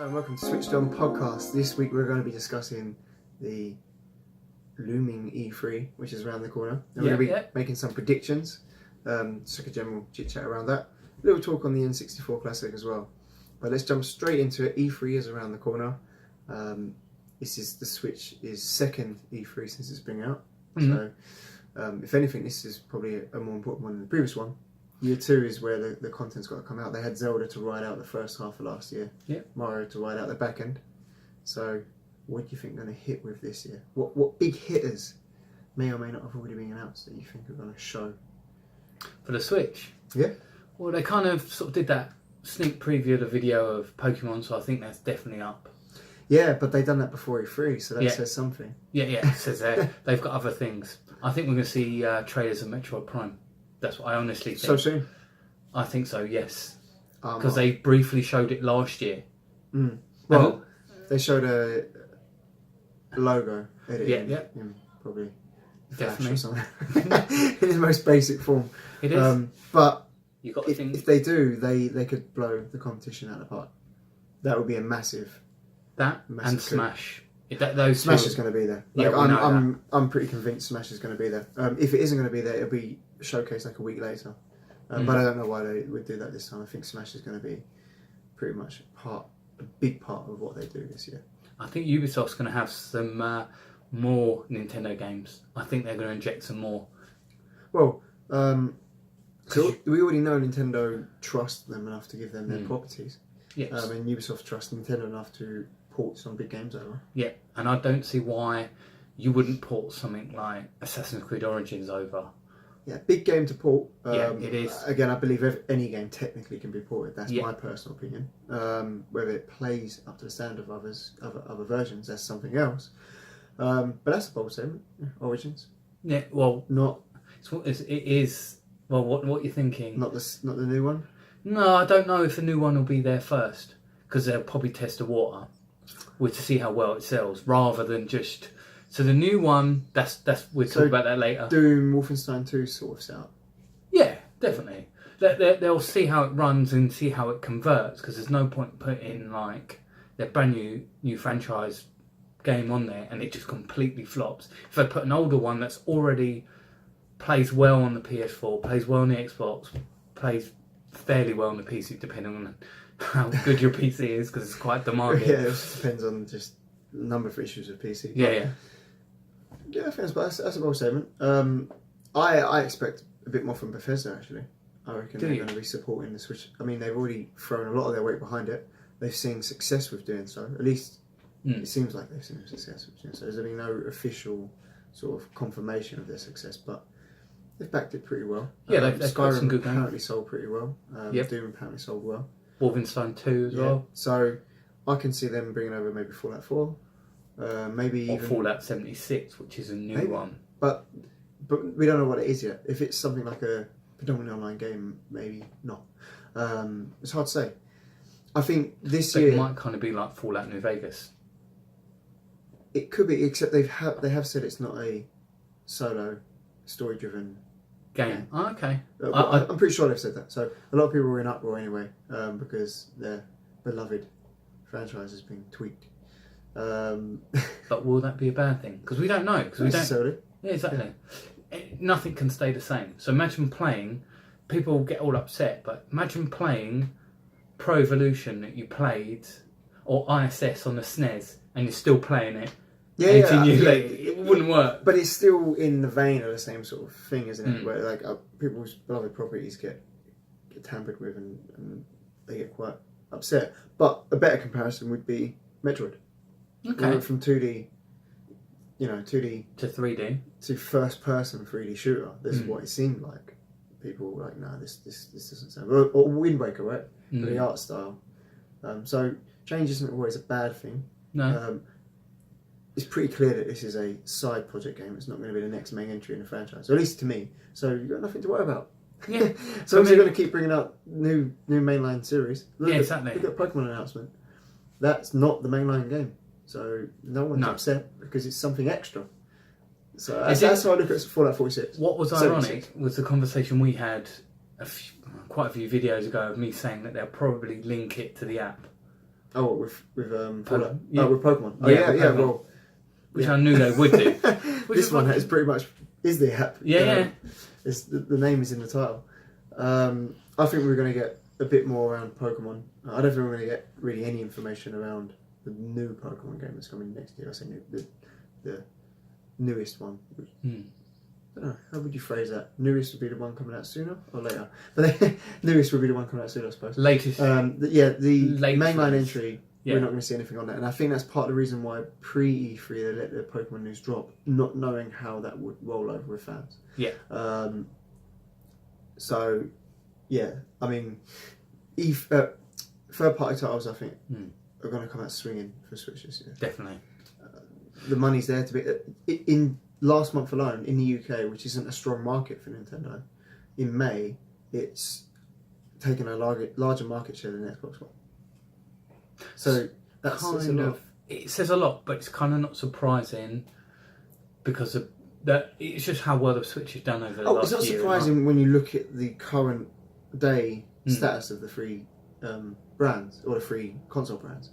And welcome to Switched On Podcast. This week we're going to be discussing the looming E3, which is around the corner. And we're going to be making some predictions, just like a general chit chat around that. A little talk on the N64 Classic as well. But let's jump straight into it. E3 is around the corner. This is the Switch's second E3 since it's been out. So if anything, this is probably a more important one than the previous one. Year 2 is where the content's got to come out. They had Zelda to ride out the first half of last year. Mario to ride out the back end. So what do you think they're going to hit with this year? What big hitters may or may not have already been announced that you think are going to show? For the Switch? Yeah. Well, they kind of sort of did that sneak preview of the video of Pokemon, so I think that's definitely up. Yeah, but they've done that before E3, so that says something. Yeah, it says they've got other things. I think we're going to see trailers of Metroid Prime. That's what I honestly think. So soon? I think so, yes. Because they briefly showed it last year. Well, they showed a logo editing in probably Flash or something. In its most basic form. It is. But you got if they do, they could blow the competition out of the park. That would be a massive... massive and Smash. Smash is going to be there. Like, I'm pretty convinced Smash is going to be there. If it isn't going to be there, it'll be showcased like a week later. But I don't know why they would do that this time. I think Smash is going to be pretty much a big part of what they do this year. I think Ubisoft's going to have some more Nintendo games. I think they're going to inject some more. Well, so we already know Nintendo trust them enough to give them their properties. Yes. And Ubisoft trusts Nintendo enough to port some big games over. Yeah, and I don't see why you wouldn't port something like Assassin's Creed Origins over. Yeah, big game to port. It is. Again, I believe any game technically can be ported. That's my personal opinion. Whether it plays up to the standard of other versions, that's something else. But that's a bold statement. Origins. Yeah, well, not. It is. Well, what you're thinking? Not the new one. No, I don't know if the new one will be there first because they'll probably test the water to see how well it sells, rather than just. So the new one, we'll talk about that later. Doom Wolfenstein 2 sort of setup. Yeah, definitely. They'll see how it runs and see how it converts, because there's no point putting like their brand new franchise game on there and it just completely flops. If they put an older one that's already plays well on the PS4, plays well on the Xbox, plays fairly well on the PC, depending on how good your PC is, because it's quite demanding. Yeah, it just depends on just the number of issues with PC. Yeah. Yeah, I think that's a bold statement. I expect a bit more from Bethesda, actually. I reckon they're going to be supporting the Switch. I mean, they've already thrown a lot of their weight behind it. They've seen success with doing so. At least it seems like they've seen success with doing so. There's been no official sort of confirmation of their success, but they've backed it pretty well. Yeah, they've got some good apparently sold pretty well. Doom apparently sold well. Wolfenstein 2 as well. So I can see them bringing over maybe Fallout 4. Maybe even Fallout 76, which is a new one. But we don't know what it is yet. If it's something like a predominantly online game, maybe not. It's hard to say. I think this year it might kind of be like Fallout New Vegas. It could be, except they have said it's not a solo story-driven game. Oh, okay. I'm pretty sure they've said that. So a lot of people were in uproar anyway, because their beloved franchise has been tweaked. But will that be a bad thing? Because we don't know. Because we don't. Yeah, exactly. Yeah. Nothing can stay the same. So imagine playing. People get all upset, but imagine playing Pro Evolution that you played, or ISS on the SNES, and you're still playing it. 18 years later, it wouldn't work. But it's still in the vein of the same sort of thing, isn't it? Where like people's beloved properties get tampered with, and they get quite upset. But a better comparison would be Metroid. Okay. We went from 2D to 3D to first-person 3D shooter. This is what it seemed like. People were like, "No, this doesn't sound." Or Wind Waker, right? The art style. So change isn't always a bad thing. No. It's pretty clear that this is a side project game. It's not going to be the next main entry in the franchise, or at least to me. So you've got nothing to worry about. Yeah. So they're going to keep bringing out new mainline series. Exactly. Look at Pokemon announcement. That's not the mainline game. So no one's upset because it's something extra. So that's how I look at Fallout 46. What was ironic was the conversation we had quite a few videos ago of me saying that they'll probably link it to the app. Oh, with Fallout? Yeah. Oh, with Pokemon. Oh, Yeah, yeah, with yeah. Pokemon. Well, Which I knew they would do. This one is pretty much the app. Yeah. It's the name is in the title. I think we're going to get a bit more around Pokemon. I don't think we're going to get really any information around the new Pokemon game that's coming next year. I say the newest one. I don't know, how would you phrase that? Newest would be the one coming out sooner or later? But newest would be the one coming out sooner, I suppose. Latest. The Latest mainline release. entry, Yeah. we're not going to see anything on that. And I think that's part of the reason why pre-E3 they let the Pokemon news drop, not knowing how that would roll over with fans. Yeah. So, yeah, I mean, third-party titles, I think, are going to come out swinging for Switch this year. Definitely. The money's there to be... In last month alone, in the UK, which isn't a strong market for Nintendo, in May, it's taken a larger market share than Xbox One. So, that's kind of... It says a lot, but it's kind of not surprising because of that. It's just how well the Switch has done over the last year. It's not surprising when you look at the current day status of the three brands, or the three console brands.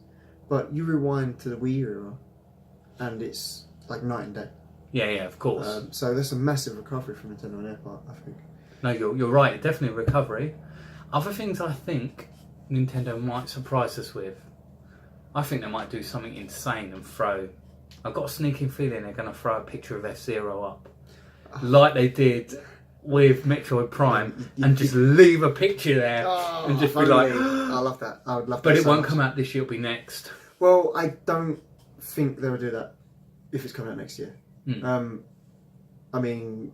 But you rewind to the Wii U era, and it's like night and day. Yeah, of course. So there's a massive recovery from Nintendo on their part, I think. No, you're right. Definitely a recovery. Other things I think Nintendo might surprise us with. I think they might do something insane and throw... I've got a sneaking feeling they're going to throw a picture of F-Zero up. Like they did with Metroid Prime, and just leave a picture there and just be like... I love that. I would love that. But it won't come out this year, it'll be next. Well, I don't think they'll do that if it's coming out next year. I mean,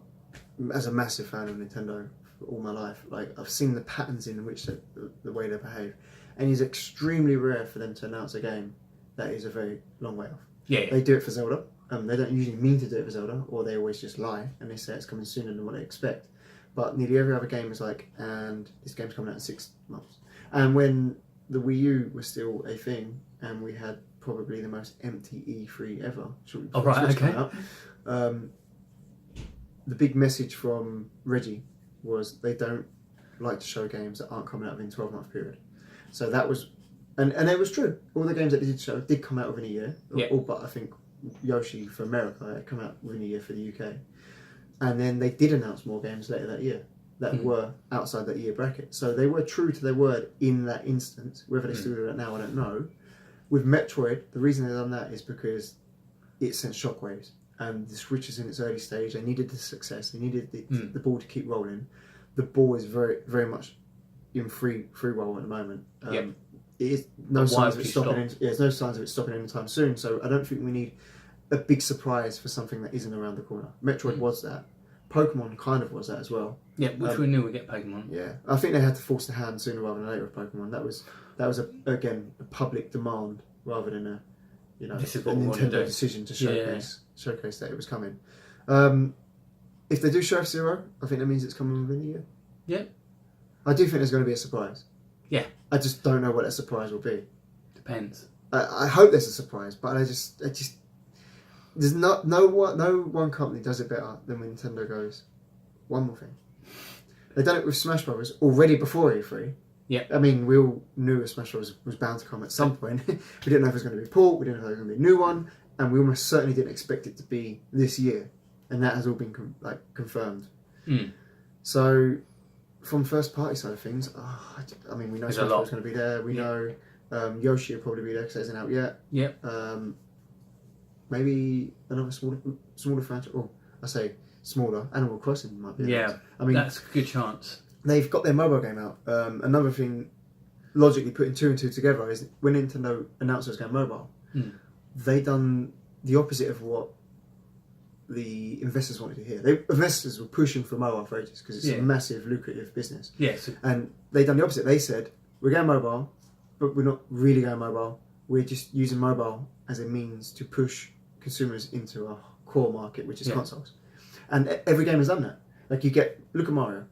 as a massive fan of Nintendo for all my life, like I've seen the patterns in which the way they behave, and it's extremely rare for them to announce a game that is a very long way off. Yeah. They do it for Zelda. They don't usually mean to do it for Zelda, or they always just lie and they say it's coming sooner than what they expect. But nearly every other game is like, and this game's coming out in 6 months. And when the Wii U was still a thing, and we had probably the most empty E3 ever. Oh, right, okay. The big message from Reggie was they don't like to show games that aren't coming out within a 12-month period. So that was, and it was true. All the games that they did show did come out within a year. Yeah. All but I think Yoshi for America had come out within a year for the UK. And then they did announce more games later that year that were outside that year bracket. So they were true to their word in that instance. Whether they still do that now, I don't know. With Metroid, the reason they've done that is because it sent shockwaves. And the Switch is in its early stage. They needed the success. They needed the ball to keep rolling. The ball is very, very much in free roll at the moment. It is no signs of it stopping. There's no signs of it stopping anytime soon. So I don't think we need a big surprise for something that isn't around the corner. Metroid was that. Pokemon kind of was that as well. Yeah, which we knew we'd get Pokemon. Yeah, I think they had to force the hand sooner rather than later with Pokemon. That was again a public demand rather than a Nintendo decision to showcase that it was coming. If they do show F-Zero, I think that means it's coming within the year. Yeah, I do think there's going to be a surprise. Yeah, I just don't know what that surprise will be. Depends. I hope there's a surprise, but I just there's no one company does it better than when Nintendo goes, one more thing. They've done it with Smash Brothers already before E3. Yeah. I mean, we all knew Smash Bros. Was bound to come at some point. We didn't know if it was going to be a port, we didn't know if it was going to be a new one, and we almost certainly didn't expect it to be this year. And that has all been confirmed. So, from first party side of things, I mean, we know Smash Bros. Is going to be there. We know Yoshi will probably be there because it isn't out yet. Yep. Maybe another smaller franchise. Or I say smaller. Animal Crossing might be. Yeah. I mean, that's a good chance. They've got their mobile game out. Another thing, logically putting 2 and 2 together, is when Nintendo announced it was going mobile, they done the opposite of what the investors wanted to hear. Investors were pushing for mobile for ages because it's a massive, lucrative business. Yes. And they done the opposite. They said, we're going mobile, but we're not really going mobile. We're just using mobile as a means to push consumers into our core market, which is consoles. And every game has done that. Like look at Mario.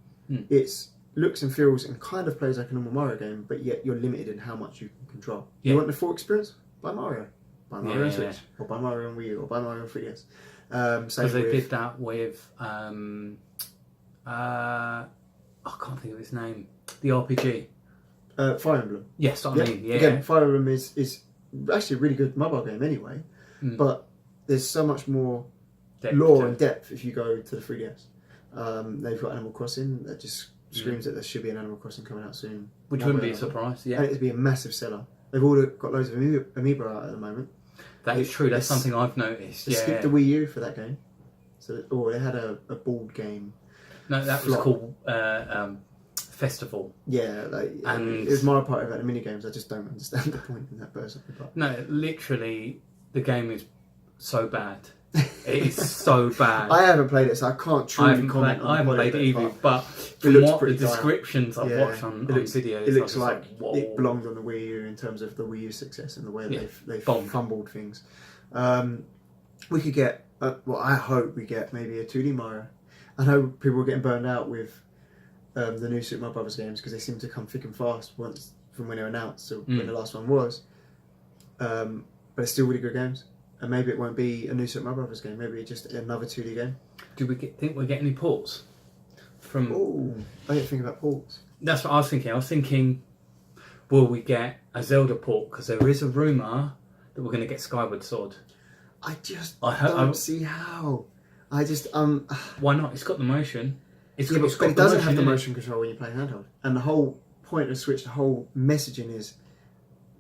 It's looks and feels and kind of plays like a normal Mario game, but yet you're limited in how much you can control. You want the full experience? Buy Mario. Buy Mario on Switch. Or buy Mario on Wii U. Or buy Mario on 3DS. Because they did that with... I can't think of his name. The RPG. Fire Emblem. Yes, I mean, yeah. Again, Fire Emblem is actually a really good mobile game anyway, but there's so much more lore and depth if you go to the 3DS. They've got Animal Crossing that just screams that there should be an Animal Crossing coming out soon. Which wouldn't be a surprise, yeah. And it'd be a massive seller. They've all got loads of Amiibo out at the moment. That is true, that's something I've noticed. They skipped the Wii U for that game. So, they had a board game. No, that was called Festival. Yeah, and it was Mario Party about the mini games. I just don't understand the point in that personally. But. No, literally, the game is so bad. It is so bad. I haven't played it, so I can't truly comment. I haven't played it either, but from what the descriptions I've watched on videos, it looks like it belonged on the Wii U in terms of the Wii U success and the way they've fumbled things. We could get, I hope we get maybe a 2D Mario. I know people are getting burned out with the new Super Mario Brothers games because they seem to come thick and fast once from when they're announced to when the last one was. But it's still really good games. And maybe it won't be a new Super Mario Brothers game. Maybe it's just another 2D game. Do we think we'll get any ports? Oh, I didn't think about ports. That's what I was thinking. I was thinking, will we get a Zelda port? Because there is a rumour that we're going to get Skyward Sword. I don't see how. Why not? It's got the motion. But it doesn't have the motion control when you play handheld. And the whole point of Switch, the whole messaging is,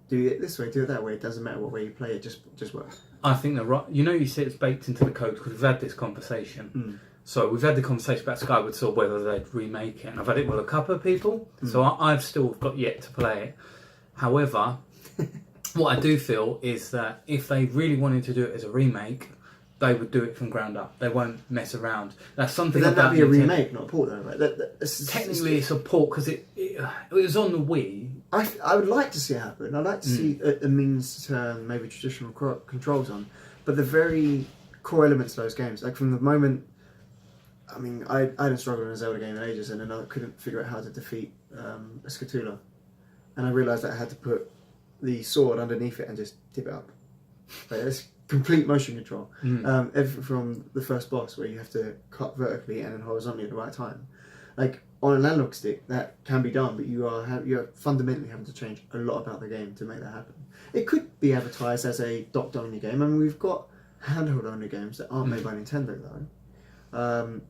do it this way, do it that way. It doesn't matter what way you play it, just works. I think they're right. You say it's baked into the code because we've had this conversation. So we've had the conversation about Skyward Sword, whether they'd remake it. And I've had it with a couple of people. So I've still got yet to play it. However, what I do feel is that if they really wanted to do it as a remake, they would do it from ground up. They won't mess around. That's something. But then that'd be a remake, not a port, though, right? Technically, it's a port because it was on the Wii. I would like to see it happen. I'd like to see a means to turn maybe traditional controls on, but the very core elements of those games, like from the moment. I mean, I didn't struggle in a Zelda game in ages, and then I couldn't figure out how to defeat a Scatula, and I realised that I had to put the sword underneath it and just tip it up. Like, it's complete motion control. Everything from the first boss where you have to cut vertically and then horizontally at the right time. Like on an analog stick, that can be done, but you're fundamentally having to change a lot about the game to make that happen. It could be advertised as a docked only game. I mean, we've got handheld only games that aren't made by Nintendo though.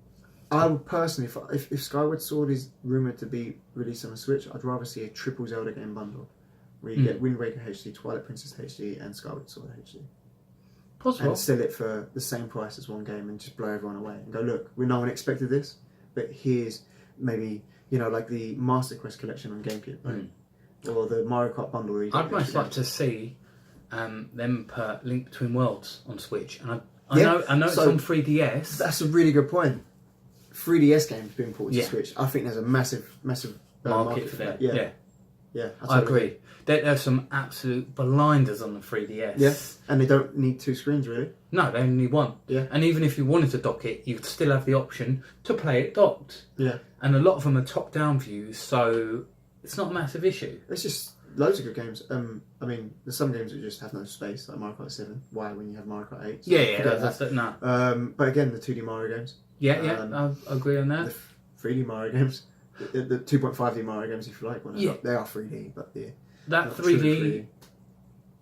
I would personally, if Skyward Sword is rumoured to be released on the Switch, I'd rather see a triple Zelda game bundle where you get Wind Waker HD, Twilight Princess HD, and Skyward Sword HD. Possible. And sell it for the same price as one game and just blow everyone away and go, look, no one expected this, but here's maybe, like the Master Quest collection on GameCube, right? Or the Mario Kart bundle. I'd most like to see them put Link Between Worlds on Switch. And I know it's on 3DS. That's a really good point. 3DS games being ported to Switch. I think there's a massive market for that. Yeah, I agree. There's some absolute blinders on the 3DS. Yeah, and they don't need two screens really. No, they only need one. Yeah. And even if you wanted to dock it, you'd still have the option to play it docked. Yeah. And a lot of them are top-down views, so it's not a massive issue. It's just loads of good games. I mean, there's some games that just have no space, like Mario Kart 7. Why when you have Mario Kart 8? So that's it. No. But again, the 2D Mario games. I agree on that. The 3D Mario games. The 2.5D Mario games, if you like. They are 3D, but that 3D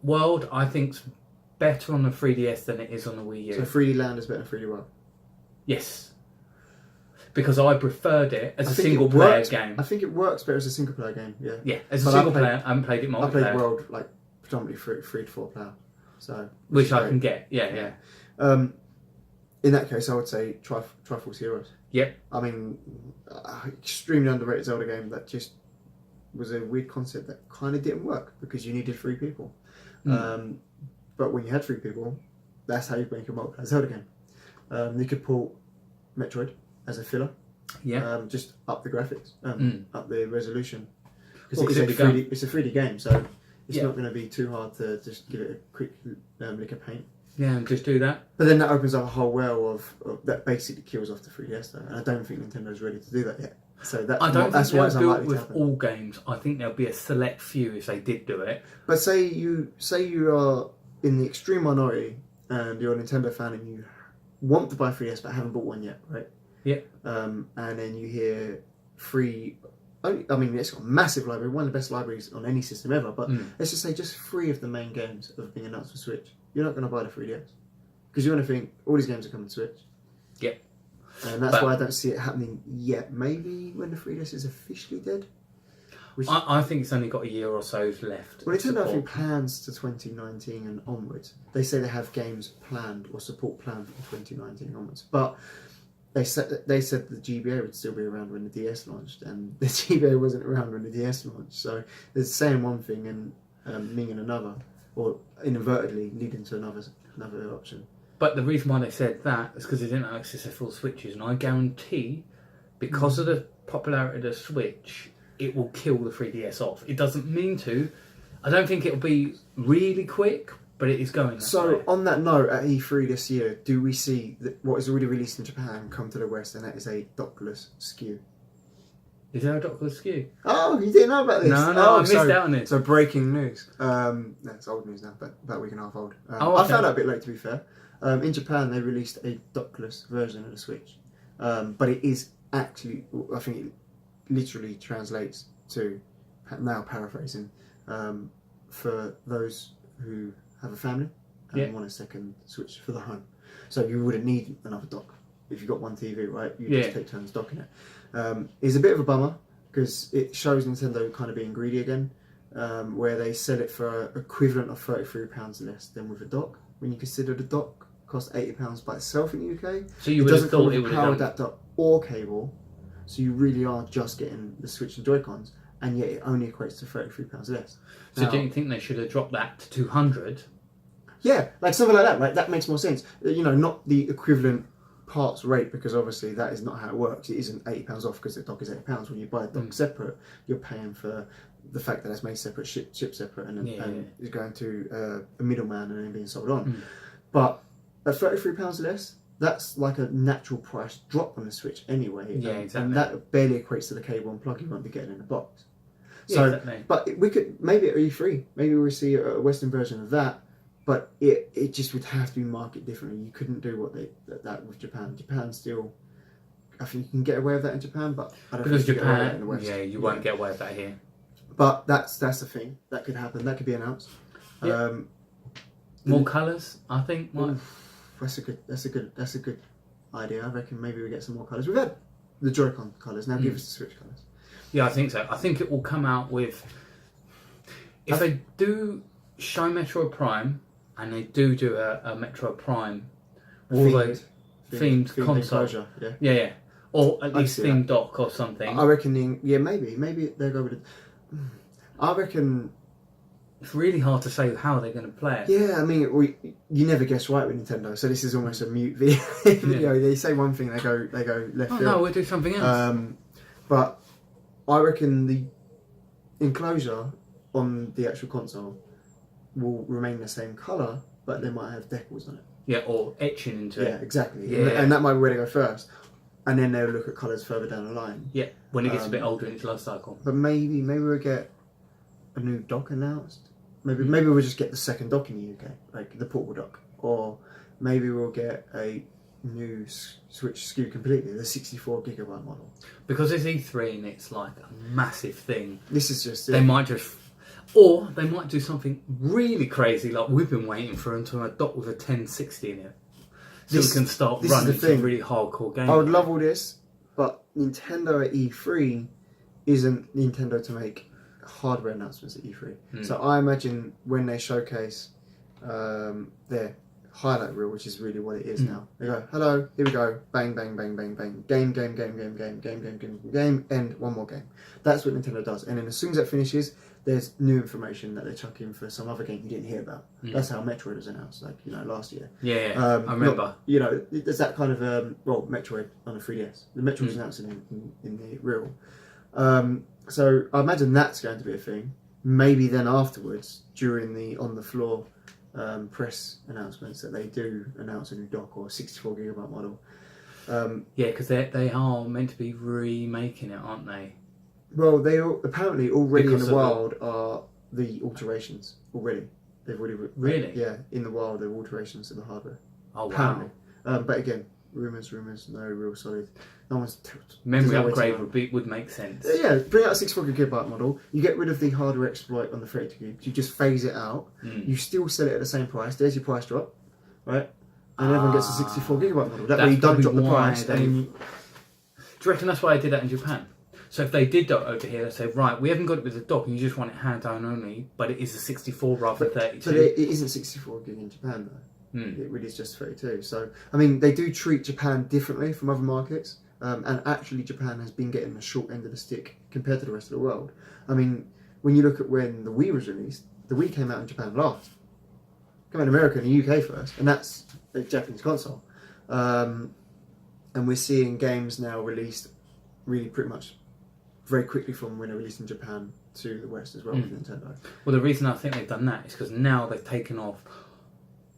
world, I think's better on the 3DS than it is on the Wii U. So 3D Land is better than 3D World? Yes. Because I preferred it as a single player game. I think it works better as a single player game, yeah. Yeah, as a single player, I haven't played it multiplayer. I played World like predominantly 3 to 4 player. So which I can get, yeah. In that case, I would say Triforce Heroes. Yep. I mean, extremely underrated Zelda game that just was a weird concept that kind of didn't work because you needed 3 people. But when you had 3 people, that's how you make a multiplayer Zelda game. You could port Metroid as a filler. Yeah. Just up the graphics, up the resolution. Because it's a 3D game, so it's not going to be too hard to just give it a quick lick of paint. Yeah, and just do that. But then that opens up a whole well of that basically kills off the 3DS though, and I don't think Nintendo's ready to do that yet. So that's why it's unlikely to happen. With all games. I think there'll be a select few if they did do it. But say you are in the extreme minority and you're a Nintendo fan and you want to buy 3DS but haven't bought one yet, right? Yeah. And then you hear free I mean, it's got a massive library, one of the best libraries on any system ever. But let's just say just 3 of the main games are being announced for Switch. You're not going to buy the 3DS because you're going to think all these games are coming to Switch. Yep. And that's why I don't see it happening yet. Maybe when the 3DS is officially dead. I think it's only got a year or so left. Well, Nintendo, I think, plans to 2019 and onwards. They say they have games planned or support planned from 2019 onwards. But they said the GBA would still be around when the DS launched, and the GBA wasn't around when the DS launched. So they're saying one thing and meaning another, or inadvertently leading to another option. But the reason why they said that is because they didn't have successful Switches, and I guarantee, because of the popularity of the Switch, it will kill the 3DS off. It doesn't mean to. I don't think it'll be really quick, but it is going. So, on that note, at E3 this year, do we see what is already released in Japan come to the West, and that is a dockless SKU? Is there a dockless SKU? Oh, you didn't know about this? No, I missed out on it. So, breaking news. It's old news now, but about a week and a half old. Okay. I found out a bit late, to be fair. In Japan, they released a dockless version of the Switch. But it is actually, I think it literally translates to, now paraphrasing, for those who have a family and want a second Switch for the home. So you wouldn't need another dock. If you've got one TV, right, you just take turns docking it. It's a bit of a bummer because it shows Nintendo kind of being greedy again, where they sell it for equivalent of £33 less than with a dock. When you consider the dock costs £80 by itself in the UK, so you would have thought it would have power adapter or cable. So you really are just getting the Switch and Joy-Cons, and yet it only equates to £33 less. So now, do you think they should have dropped that to 200? Yeah, like something like that. Like that makes more sense. You know, not the equivalent parts rate, because obviously that is not how it works. It isn't £80 off because the dock is £80. When you buy a dock separate, you're paying for the fact that it's made separate, shipped separate, and is going to a middleman and then being sold on. But at £33 less, that's like a natural price drop on the Switch anyway. Yeah, exactly. And that barely equates to the cable and plug you won't be getting in the box. Yeah, So, exactly. But we could, maybe at E3, maybe we'll see a Western version of that, but it just would have to be marketed differently. You couldn't do that with Japan. Japan still, I think you can get away with that in Japan, but I don't because think you Japan, get away with it in the West. yeah, you won't get away with that here. But that's the thing that could happen. That could be announced. Yeah. More colours, I think. That's a good idea. I reckon maybe we get some more colours. We've had the Joy-Con colours. Now give us the Switch colours. Yeah, I think so. I think it will come out with, if they do show Metroid Prime and they do a Metroid Prime themed console, enclosure, yeah, or at least themed dock or something. I reckon, maybe they'll go with it. I reckon. It's really hard to say how they're going to play it. Yeah, I mean, you never guess right with Nintendo, so this is almost a mute video. They say one thing, they go left field. No, we'll do something else. But I reckon the enclosure on the actual console will remain the same colour, but they might have decals on it. Yeah, or etching into it. Yeah, exactly. Yeah. And that might be where they go first. And then they'll look at colours further down the line. Yeah, when it gets a bit older in its life cycle. But maybe we'll get a new dock announced. Maybe we'll just get the second dock in the UK, like the portable dock. Or maybe we'll get a new Switch SKU completely, the 64GB model. Because it's E3 and it's like a massive thing. This is just They might do something really crazy like we've been waiting for, until a dock with a 1060 in it. So we can start running some really hardcore games. I would love all this, but Nintendo at E3 isn't Nintendo to make hardware announcements at E3. So I imagine when they showcase their highlight reel, which is really what it is now, they go, hello, here we go, bang, bang, bang, bang, bang, game, end, one more game. That's what Nintendo does. And then as soon as that finishes, there's new information that they chuck in for some other game you didn't hear about. That's how Metroid was announced, last year. Yeah, I remember. There's that kind of Metroid on a 3DS. The Metroid was announced in the reel. So I imagine that's going to be a thing. Maybe then afterwards, during the on the floor press announcements, that they do announce a new dock or a 64GB model. Yeah, because they are meant to be remaking it, aren't they? Well, they apparently already in the wild are the alterations already. They've already really, yeah, in the wild, there are alterations to the hardware. Oh apparently. wow! But again, rumours, no real solid. No one's. Memory upgrade would make sense. Yeah, bring out a 64GB model. You get rid of the hardware exploit on the 32GB. You just phase it out. You still sell it at the same price. There's your price drop, right? And everyone gets a 64GB model. That way you don't drop the price. Do you reckon that's why I did that in Japan? So if they did that over here, they say, right, we haven't got it with a dock, and you just want it hand down only, but it is a 64 rather than 32. But it isn't 64GB in Japan though. It really is just 32. So I mean, they do treat Japan differently from other markets. And actually Japan has been getting the short end of the stick compared to the rest of the world. I mean, when you look at when the Wii was released, the Wii came out in Japan last. Came out in America and the UK first, and that's a Japanese console. And we're seeing games now released really pretty much very quickly from when they're released in Japan to the West as well with Nintendo. Well, the reason I think they've done that is because now they've taken off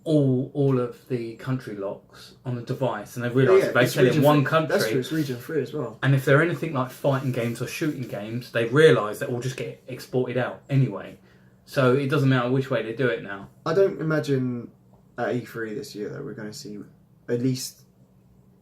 all of the country locks on the device, and they've realised if they sell in one country, that's true, it's region free as well. And if they're anything like fighting games or shooting games, they've realised that will just get exported out anyway. So it doesn't matter which way they do it now. I don't imagine at E3 this year that we're going to see, at least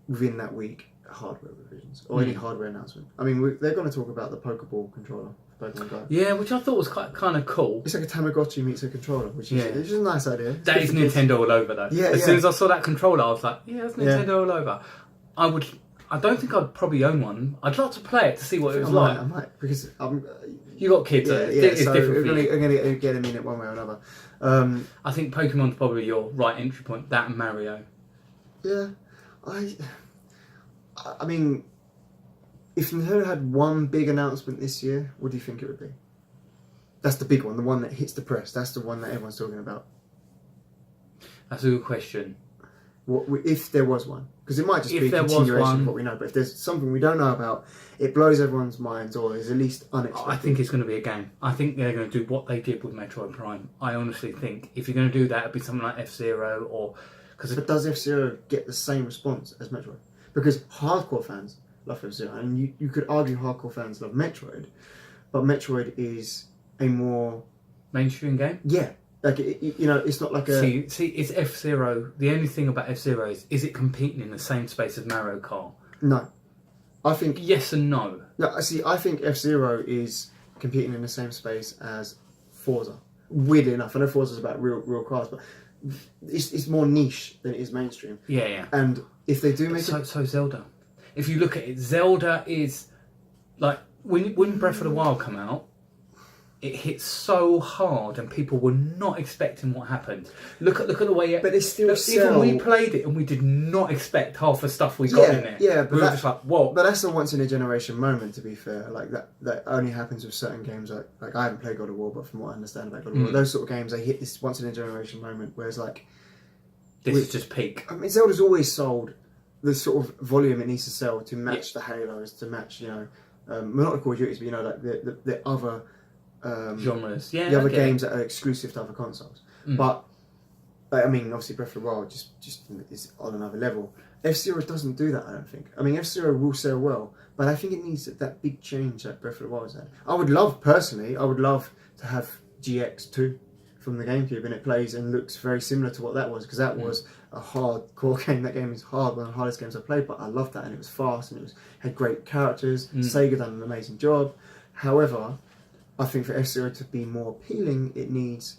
within that week, hardware revisions or any hardware announcement. I mean, they're going to talk about the Pokeball controller. Pokemon Go. Yeah, which I thought was kind of cool. It's like a Tamagotchi meets a controller, which is a nice idea. That is Nintendo all over, though. Yeah, as soon as I saw that controller, I was like, yeah, that's Nintendo all over. I don't think I'd probably own one. I'd like to play it to see what it was like. I might, because you got kids. It's so different. I'm going to get them in it one way or another. I think Pokemon's probably your right entry point. That and Mario. Yeah, I mean, if Nintendo had one big announcement this year, what do you think it would be? That's the big one, the one that hits the press. That's the one that everyone's talking about. That's a good question. What if there was one? Because it might just be a continuation of what we know. But if there's something we don't know about, it blows everyone's minds or is at least unexpected. I think it's going to be a game. I think they're going to do what they did with Metroid Prime. I honestly think if you're going to do that, it'd be something like F-Zero or... But does F-Zero get the same response as Metroid? Because hardcore fans love F-Zero, and you could argue hardcore fans love Metroid, but Metroid is a more... mainstream game? Yeah. Like, it's not like a... See, it's F-Zero. The only thing about F-Zero is it competing in the same space as Mario Kart? No. I think... Yes and no. No, see, I think F-Zero is competing in the same space as Forza. Weirdly enough, I know Forza's about real cars, but it's more niche than it is mainstream. Yeah. And if they do make so Zelda. If you look at it, Zelda is... Like, when Breath of the Wild come out, it hit so hard and people were not expecting what happened. Look at the way it... But it's still even we played it and we did not expect half the stuff we got in there. Yeah, but we were just like, whoa. But that's a once in a generation moment, to be fair. Like that only happens with certain games. Like I haven't played God of War, but from what I understand about God of War, those sort of games, they hit this once in a generation moment. Whereas like this is just peak. I mean, Zelda's always sold the sort of volume it needs to sell to match the Halos, to match well, not the Call of Duties, but like the other genres. Yeah, the other games that are exclusive to other consoles. But I mean, obviously, Breath of the Wild just is on another level. F-Zero doesn't do that, I don't think. I mean, F-Zero will sell well, but I think it needs that big change that Breath of the Wild had. I would love to have GX2 from the GameCube, and it plays and looks very similar to what that was, because that was a hardcore game. That game is hard, one of the hardest games I've played, but I loved that, and it was fast, and had great characters. Sega done an amazing job. However, I think for F-Zero to be more appealing, it needs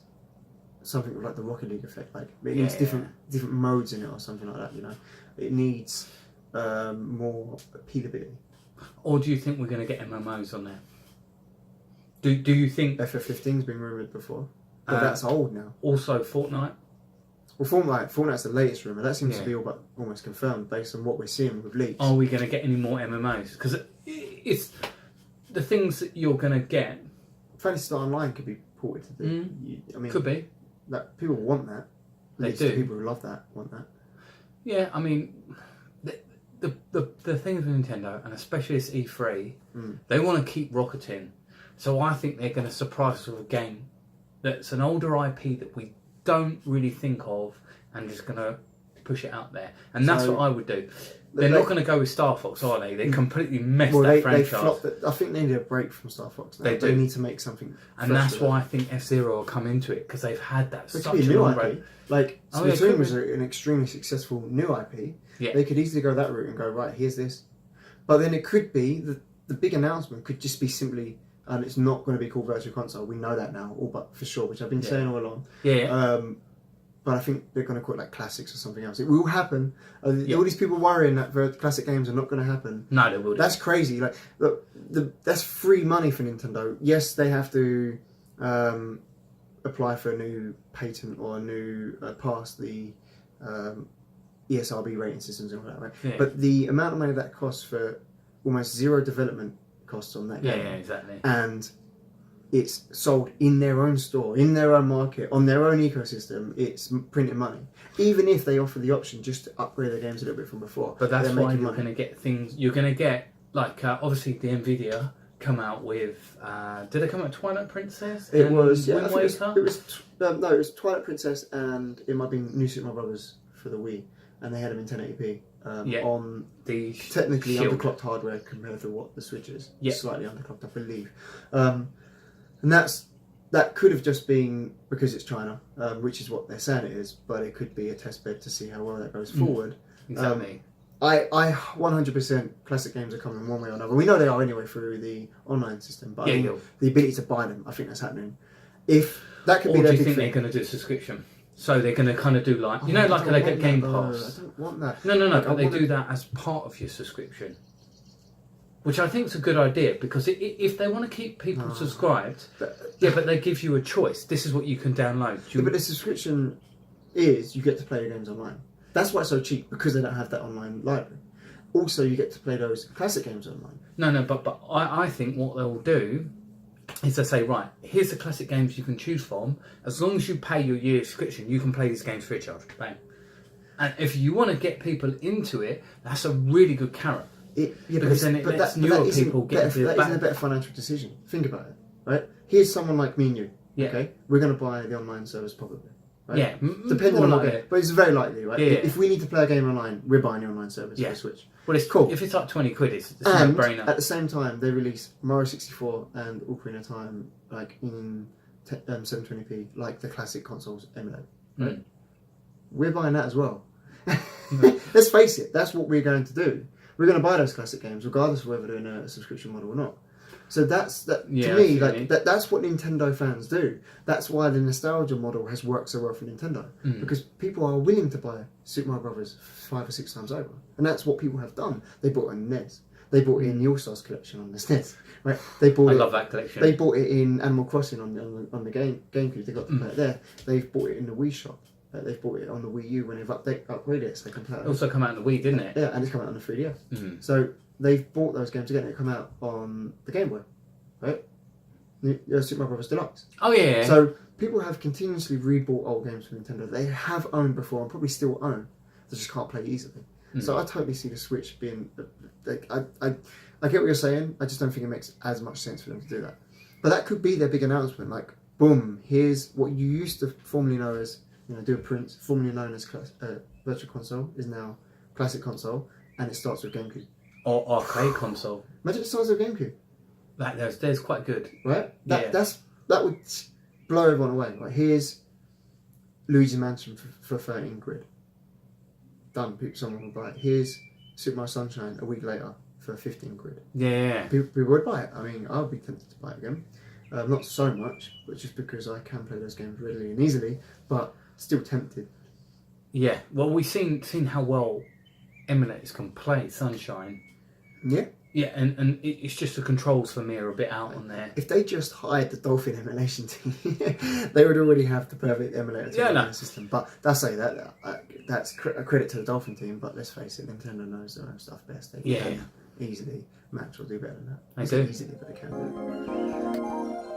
something like the Rocket League effect. Like it needs different modes in it or something like that. It needs more appealability. Or do you think we're going to get MMOs on there? Do you think FF15's been rumoured before, but that's old now. Also, Fortnite. Well, Fortnite's the latest rumour. That seems to be all but almost confirmed based on what we're seeing with leaks. Are we going to get any more MMOs? Because it's the things that you're going to get. Phantasy Star Online could be ported to the... I mean, could be. That people want that. They do. People who love that want that. Yeah, I mean, the thing with Nintendo, and especially this E3, they want to keep rocketing. So I think they're going to surprise us with a game that's an older IP that we don't really think of, and just going to push it out there, and that's what I would do. They're not going to go with Star Fox, are they? They completely messed that franchise. I think they need a break from Star Fox now. They need to make something. And that's why I think F-Zero will come into it, because they've had that such a new IP. Like, Splatoon was an extremely successful new IP. Yeah. They could easily go that route and go, right, here's this. But then it could be, the big announcement could just be simply, and it's not going to be called Virtual Console. We know that now, all but for sure, which I've been saying all along. Yeah. But I think they're going to call it like Classics or something else. It will happen. All these people worrying that classic games are not going to happen. No, they will. That's crazy. Like, look, that's free money for Nintendo. Yes, they have to apply for a new patent or a new pass the ESRB rating systems and all that, right? Yeah. But the amount of money that costs for almost zero development costs on that game. Yeah, exactly. And it's sold in their own store, in their own market, on their own ecosystem. It's printing money. Even if they offer the option just to upgrade their games a little bit from before. But that's why you're going to get things. You're going to get, like, obviously the Nvidia come out with. Did they come out with Twilight Princess? It was. Wind Waker? It was Twilight Princess, and it might be New Super Mario Brothers for the Wii, and they had them in 1080p. On the technically underclocked hardware compared to what the Switch is. Slightly underclocked, I believe. And that could have just been because it's China, which is what they're saying it is, but it could be a test bed to see how well that goes forward. Exactly. I 100% classic games are coming one way or another. We know they are anyway through the online system, but the ability to buy them, I think that's happening. If that could be their big thing. Do you think they're going to do a subscription? So they're going to kind of do like, like they get Game Pass. I don't want that. No, but they do that as part of your subscription. Which I think is a good idea, because if they want to keep people subscribed, but they give you a choice. This is what you can download. But the subscription is you get to play your games online. That's why it's so cheap, because they don't have that online library. Also, you get to play those classic games online. No, but I think what they'll do is they say, right, here's the classic games you can choose from. As long as you pay your year subscription, you can play these games free of charge. Bang. And if you want to get people into it, that's a really good carrot. Because then it lets newer people get into it. That isn't a better financial decision. Think about it, right? Here's someone like me and you. Yeah. Okay, we're going to buy the online service probably. Right? Yeah, depending on what game, but it's very likely, right? Yeah. If we need to play a game online, we're buying the online service for the Switch. Well, it's cool. If it's like 20 quid, it's a no-brainer. At the same time, they release Mario 64 and Ocarina of Time like in 720p, like the classic consoles emulate. Right? We're buying that as well. Let's face it, that's what we're going to do. We're going to buy those classic games, regardless of whether they're in a subscription model or not. So that's to me, like that's what Nintendo fans do. That's why the nostalgia model has worked so well for Nintendo, because people are willing to buy Super Mario Brothers 5 or 6 times over, and that's what people have done. They bought it in NES. They bought it in the All Stars collection on the SNES. Right? They bought I love that collection. They bought it in Animal Crossing on the GameCube. They got to play it there. They've bought it in the Wii shop. They've bought it on the Wii U when they've upgraded it, so they can play it. It also come out on the Wii, didn't it? Yeah, and it's come out on the 3DS. So they've bought those games again. They come out on the Game Boy, right? Super Mario Bros. Deluxe. Oh yeah. So people have continuously rebought old games from Nintendo. They have owned before and probably still own. They just can't play easily. So I totally see the Switch being. I get what you're saying. I just don't think it makes as much sense for them to do that. But that could be their big announcement. Like, boom! Here's what you used to formerly know as do a print, formerly known as Virtual Console, is now Classic Console, and it starts with GameCube. Or Arcade Console. Imagine it starts with GameCube. There's quite good. Right? That would blow everyone away. Like, here's Luigi's Mansion for 13 quid. Done. Someone will buy it. Here's Super Mario Sunshine a week later for 15 quid. Yeah. People would buy it. I mean, I would be tempted to buy it again. Not so much, but just because I can play those games readily and easily, but still tempted. Yeah, well, we've seen how well emulators can play Sunshine. Yeah. Yeah, and it's just the controls for me are a bit out on there. If they just hired the Dolphin emulation team, they would already have the perfect emulator to the system. But that's a credit to the Dolphin team, but let's face it, Nintendo knows their own stuff best. They can easily match or do better than that. They do. Easily, but they can do it.